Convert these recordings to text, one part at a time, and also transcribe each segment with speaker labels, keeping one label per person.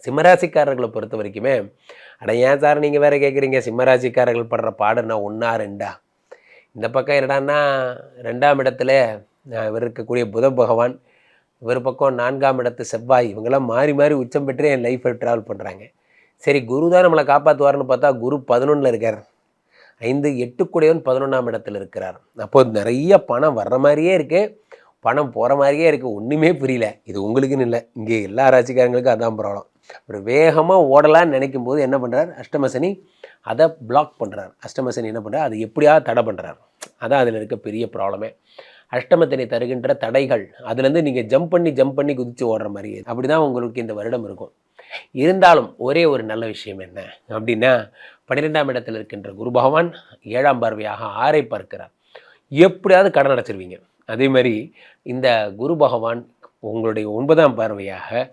Speaker 1: சிம்மராசிக்காரர்களை பொறுத்த வரைக்குமே, அட ஏன் சார் நீங்கள் வேறு கேட்குறீங்க, சிம்மராசிக்காரர்கள் படுற பாடுன்னா 1 2 இந்த பக்கம் என்னடான்னா 2ஆம் இடத்துல இவர் இருக்கக்கூடிய புத பகவான், இவர் பக்கம் 4ஆம் இடத்து செவ்வாய், இவங்கெல்லாம் மாறி மாறி உச்சம் பெற்று என் லைஃப்பை ட்ராவல் பண்ணுறாங்க. சரி குரு தான் நம்மளை காப்பாற்றுவார்னு பார்த்தா குரு 11ல் இருக்கார். 5 8 கூடையவன் 11ஆம் இடத்துல இருக்கிறார். அப்போது நிறைய பணம் வர்ற மாதிரியே இருக்குது, பணம் போகிற மாதிரியே இருக்குது, ஒன்றுமே புரியல. இது உங்களுக்குன்னு இல்லை, இங்கே எல்லா ராசிக்காரங்களுக்கும் அதான் ப்ராப்ளம். ஒரு வேகமாக ஓடலான்னு நினைக்கும் போது என்ன பண்ணுறார், அஷ்டமசனி அதை பிளாக் பண்ணுறார். அஷ்டமசனி என்ன பண்ணுறார், அது எப்படியாவது தடை பண்ணுறார். அதான் அதில் இருக்க பெரிய ப்ராப்ளமே. அஷ்டமத்தினை தருகின்ற தடைகள், அதுலேருந்து நீங்கள் ஜம்ப் பண்ணி குதித்து ஓடுற மாதிரி அப்படி தான் உங்களுக்கு இந்த வருடம் இருக்கும். இருந்தாலும் ஒரே ஒரு நல்ல விஷயம் என்ன அப்படின்னா, 12ஆம் இடத்தில் இருக்கின்ற குரு பகவான் 7ஆம் பார்வையாக 6ஐ பார்க்கிறார். எப்படியாவது கடன் அடைச்சிருவீங்க. அதே மாதிரி இந்த குரு பகவான் உங்களுடைய 9ஆம் பார்வையாக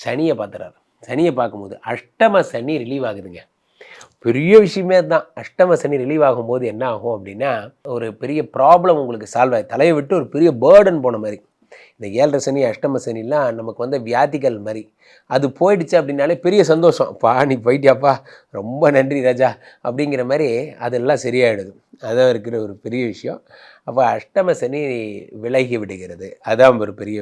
Speaker 1: சனியை பார்த்துறாரு. சனியை பார்க்கும்போது அஷ்டம சனி ரிலீவ் ஆகுதுங்க. பெரிய விஷயமே தான். அஷ்டம சனி ரிலீவ் ஆகும்போது என்ன ஆகும் அப்படின்னா, ஒரு பெரிய ப்ராப்ளம் உங்களுக்கு சால்வ் ஆகி தலையை விட்டு ஒரு பெரிய பேர்டன் போன மாதிரி. இந்த 7.5 சனி அஷ்டம சனிலாம் நமக்கு வந்து வியாதிகள் மாதிரி. அது போயிடுச்சு அப்படின்னாலே பெரிய சந்தோஷம். பா நீ போயிட்டியாப்பா, ரொம்ப நன்றி ராஜா அப்படிங்கிற மாதிரி அதெல்லாம் சரியாயிடுது. அதான் இருக்கிற ஒரு பெரிய விஷயம். அப்போ அஷ்டம சனி விலகி விடுகிறது, அதான் ஒரு பெரிய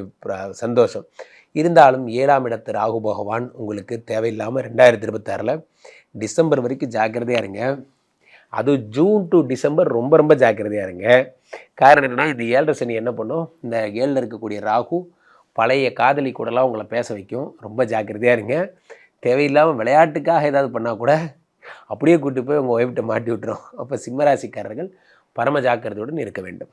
Speaker 1: சந்தோஷம். இருந்தாலும் 7ஆம் இடத்து ராகு பகவான் உங்களுக்கு தேவையில்லாமல் 2026 டிசம்பர் வரைக்கும் ஜாக்கிரதையாக இருங்க. அதுவும் ஜூன் டு டிசம்பர் ரொம்ப ரொம்ப ஜாக்கிரதையாக இருங்க. காரணம் என்னென்னா, இந்த 7.5 சனி என்ன பண்ணும், இந்த 7ல் இருக்கக்கூடிய ராகு பழைய காதலி கூடலாம் உங்களை பேச வைக்கும். ரொம்ப ஜாக்கிரதையாக இருங்க. தேவையில்லாமல் விளையாட்டுக்காக ஏதாவது பண்ணால் கூட அப்படியே கூப்பிட்டு போய் உங்கள் ஒய்ஃப்கிட்ட மாட்டி விட்டுரும். அப்போ சிம்மராசிக்காரர்கள் பரம ஜாக்கிரதையுடன் இருக்க வேண்டும்.